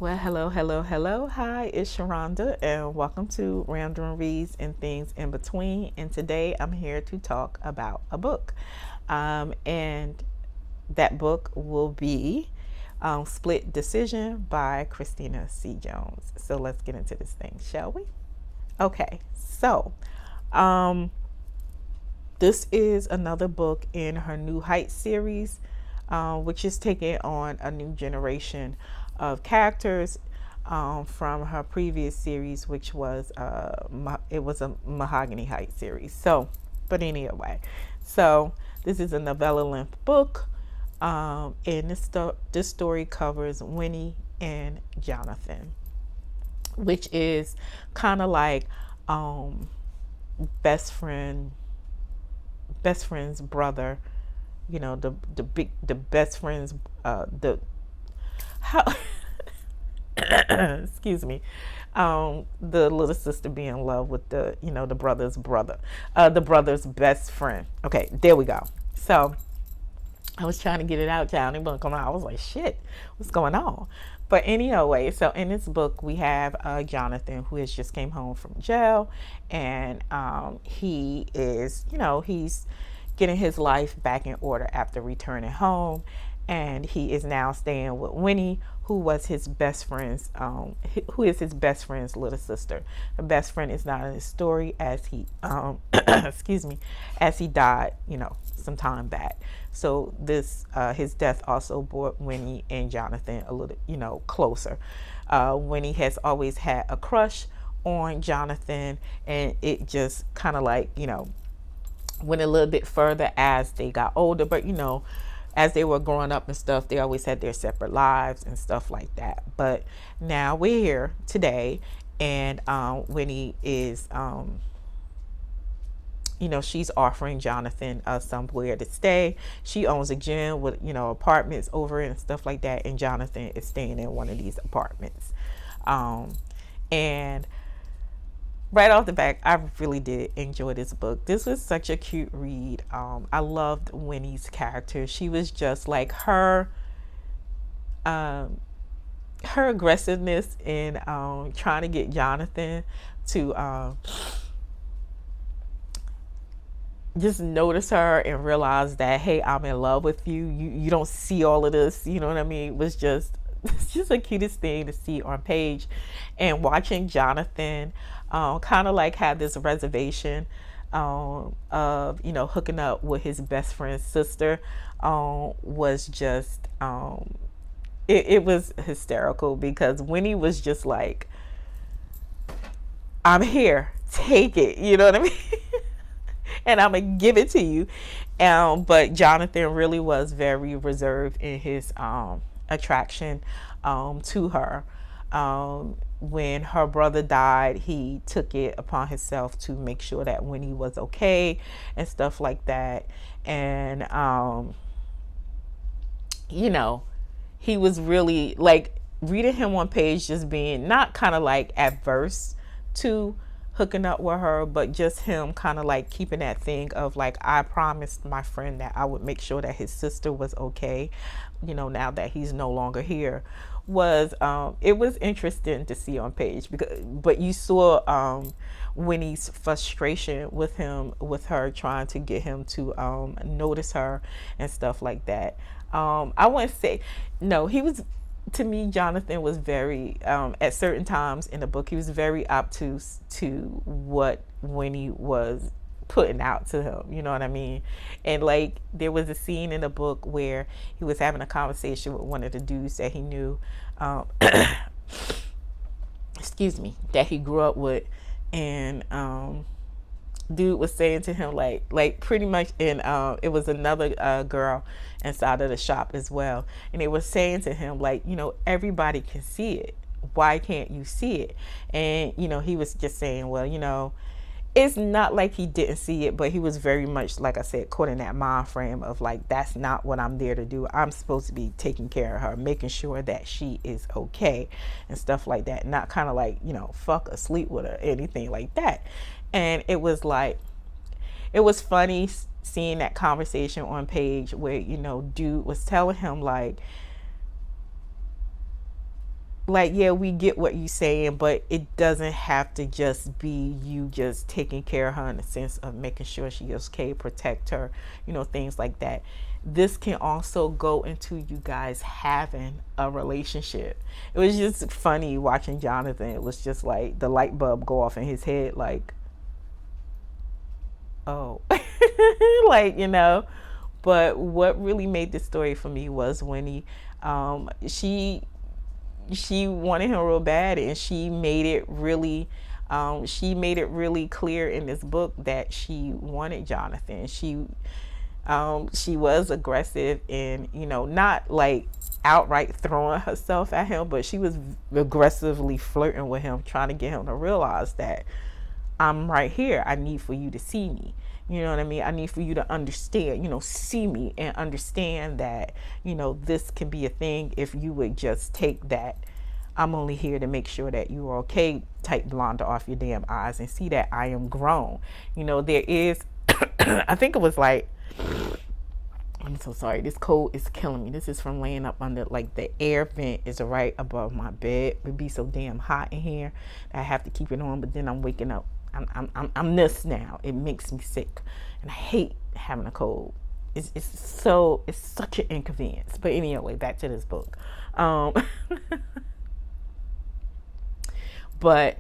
Well, hello, hello, hello. Hi, it's Sharonda, and welcome to Random Reads and Things in Between. And today I'm here to talk about a book. And that book will be Split Decision by Christina C. Jones. So let's get into this thing, shall we? Okay, so um, this is another book in her New Heights series, which is taking on a new generation of characters from her previous series, which was it was a Mahogany Heights series. So, but anyway, so this is a novella length book, and this story covers Winnie and Jonathan, which is kind of like um, best friend best friend's brother, the best friend's the how excuse me, the little sister be in love with the brother's brother, the brother's best friend. Okay, there we go. So I was trying to get it out, child. It wasn't coming out. I was like, shit, what's going on? But anyway, so in this book, we have Jonathan, who has just came home from jail. And he is, he's getting his life back in order after returning home. And he is now staying with Winnie, who was his best friend's, who is his best friend's little sister. The best friend is not in his story, as he, excuse me, as he died, some time back. So this, his death also brought Winnie and Jonathan a little, closer. Winnie has always had a crush on Jonathan, and it just kind of like, went a little bit further as they got older. But as they were growing up and stuff, they always had their separate lives and stuff like that. But now we're here today, and Winnie is, she's offering Jonathan somewhere to stay. She owns a gym with, apartments over it and stuff like that, and Jonathan is staying in one of these apartments. And right off the back, I really did enjoy this book. This was such a cute read. I loved Winnie's character. She was just like her aggressiveness in trying to get Jonathan to just notice her and realize that, hey, I'm in love with you. You don't see all of this. You know what I mean? It was just it's just the cutest thing to see on page. And watching Jonathan kind of like have this reservation of hooking up with his best friend's sister was just it was hysterical, because Winnie was just like, I'm here, take it, you know what I mean? And I'm gonna give it to you. But Jonathan really was very reserved in his attraction to her. When her brother died, he took it upon himself to make sure that Winnie was okay and stuff like that. And he was really like, reading him on page, just being not kind of like adverse to hooking up with her, but just him kind of like keeping that thing of like, I promised my friend that I would make sure that his sister was okay, now that he's no longer here. Was it was interesting to see on page, but you saw Winnie's frustration with her trying to get him to notice her and stuff like that. I wouldn't say, no, he was, to me, Jonathan was very, at certain times in the book, he was very obtuse to what Winnie was putting out to him, you know what I mean? And like, there was a scene in the book where he was having a conversation with one of the dudes that he knew, excuse me, that he grew up with. And dude was saying to him like pretty much, and it was another girl inside of the shop as well, and they were saying to him like, everybody can see it, why can't you see it? And he was just saying, well, it's not like he didn't see it, but he was very much, like I said, caught in that mind frame of like, that's not what I'm there to do. I'm supposed to be taking care of her, making sure that she is okay and stuff like that, not kind of like, fuck or sleep with her, anything like that. And it was like, it was funny seeing that conversation on page where, dude was telling him like like, yeah, we get what you're saying, but it doesn't have to just be you just taking care of her in the sense of making sure she's okay, protect her, things like that. This can also go into you guys having a relationship. It was just funny watching Jonathan. It was just like the light bulb go off in his head, like, oh, like, But what really made this story for me was when she wanted him real bad, and she made it really clear in this book that she wanted Jonathan. She was aggressive and, not like outright throwing herself at him, but she was aggressively flirting with him, trying to get him to realize that I'm right here. I need for you to see me. You know what I mean? I need for you to understand, see me and understand that, this can be a thing if you would just take that I'm only here to make sure that you're okay type blonde off your damn eyes and see that I am grown. There is, I think it was like, I'm so sorry. This cold is killing me. This is from laying up under, like, the air vent is right above my bed. It be so damn hot in here that I have to keep it on, but then I'm waking up. I'm this now. It makes me sick, and I hate having a cold. It's such an inconvenience. But anyway, back to this book. But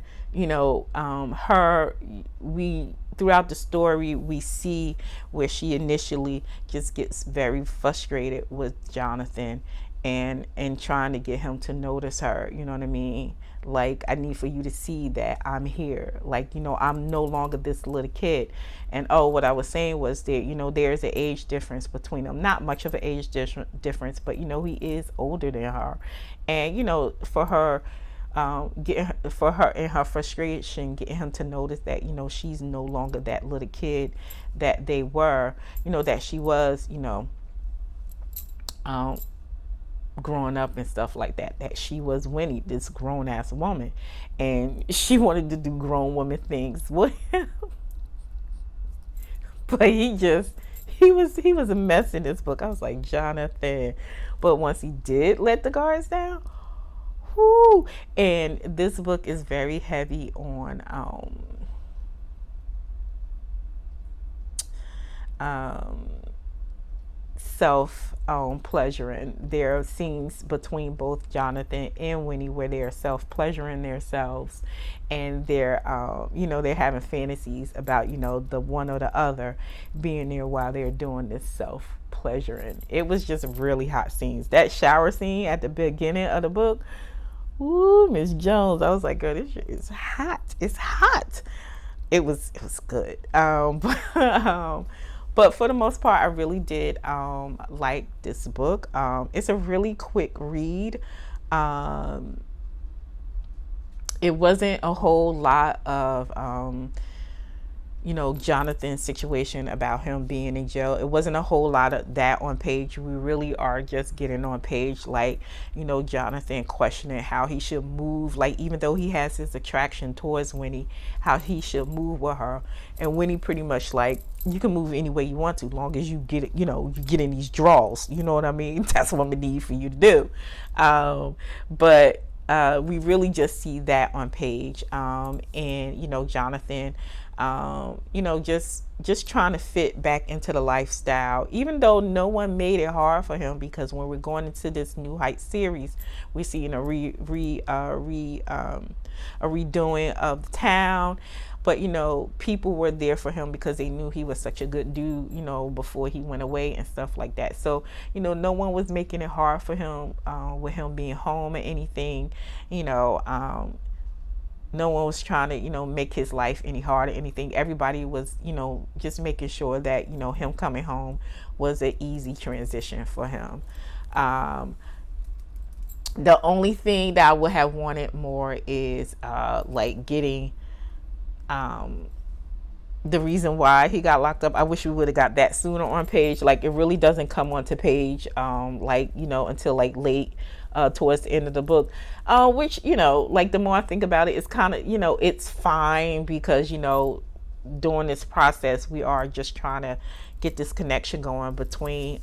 we throughout the story we see where she initially just gets very frustrated with Jonathan and trying to get him to notice her. You know what I mean? Like, I need for you to see that I'm here. Like, I'm no longer this little kid. And what I was saying was that, there's an age difference between them. Not much of an age difference, but, he is older than her. And, for her, in her frustration, getting him to notice that, she's no longer that little kid that they were, that she was, growing up and stuff like that she was Winnie, this grown ass woman, and she wanted to do grown woman things with him. But he was a mess in this book. I was like, Jonathan. But once he did let the guards down, whoo. And this book is very heavy on self pleasuring. There are scenes between both Jonathan and Winnie where they're self pleasuring themselves, and they're they're having fantasies about the one or the other being there while they're doing this self pleasuring. It was just really hot scenes. That shower scene at the beginning of the book, ooh, Miss Jones, I was like, girl, this shit is hot. It's hot. It was good. But for the most part, I really did like this book. It's a really quick read. It wasn't a whole lot of, Jonathan's situation about him being in jail. It wasn't a whole lot of that on page. We really are just getting on page, like, Jonathan questioning how he should move, like, even though he has his attraction towards Winnie, how he should move with her. And Winnie pretty much like, you can move any way you want to, long as you get it, you get in these draws. You know what I mean? That's what I'm gonna need for you to do. But we really just see that on page. And Jonathan, just trying to fit back into the lifestyle, even though no one made it hard for him, because when we're going into this New Heights series, we're seeing a redoing of the town. But, people were there for him because they knew he was such a good dude, before he went away and stuff like that. So, no one was making it hard for him with him being home or anything. No one was trying to, make his life any harder, anything. Everybody was, just making sure that, him coming home was an easy transition for him. The only thing that I would have wanted more is like getting the reason why he got locked up. I wish we would have got that sooner on page. Like, it really doesn't come onto page until like late towards the end of the book, which like, the more I think about it, it's kind of it's fine, because during this process we are just trying to get this connection going between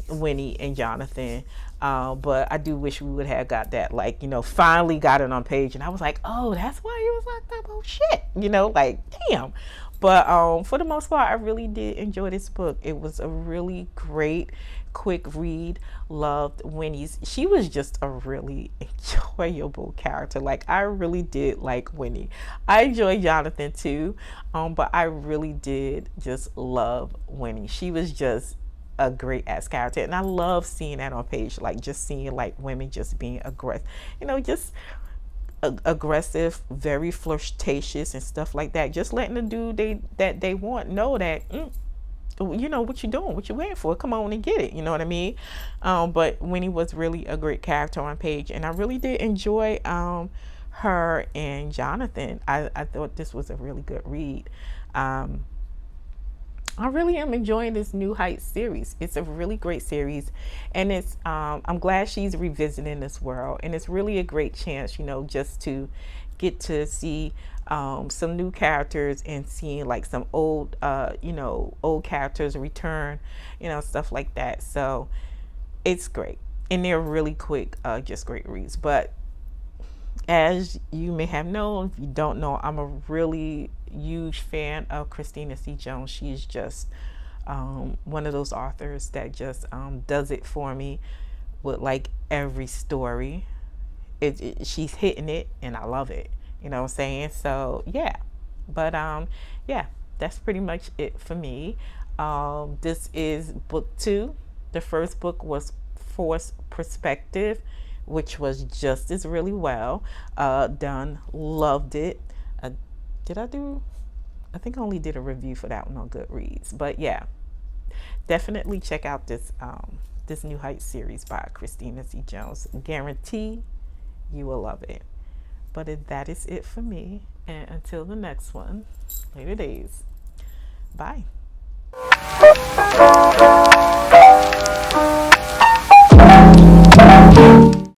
Winnie and Jonathan. But I do wish we would have got that, like, finally got it on page. And I was like, oh, that's why he was locked up. Oh, shit. Like, damn. But for the most part, I really did enjoy this book. It was a really great, quick read. Loved Winnie's. She was just a really enjoyable character. Like, I really did like Winnie. I enjoyed Jonathan too, but I really did just love Winnie. She was just a great ass character, and I love seeing that on page. Like, just seeing like women just being aggressive, just aggressive, very flirtatious and stuff like that. Just letting the dude that they want know that what you doing, what you waiting for, come on and get it, you know what I mean? But Winnie was really a great character on page, and I really did enjoy her and Jonathan. I thought this was a really good read. I really am enjoying this New Heights series. It's a really great series, and it's I'm glad she's revisiting this world, and it's really a great chance, just to get to see some new characters and seeing like some old old characters return, stuff like that. So it's great, and they're really quick, just great reads. But as you may have known, if you don't know, I'm a really huge fan of Christina C. Jones. She's just one of those authors that just does it for me with like every story. She's hitting it, and I love it. You know what I'm saying? So yeah, but yeah, that's pretty much it for me. This is book 2. The first book was Forced Perspective, which was just as really well done. Loved it. I think I only did a review for that one on Goodreads. But yeah, definitely check out this New Heights series by Christina C. Jones. Guarantee you will love it. But that is it for me. And until the next one, later days. Bye.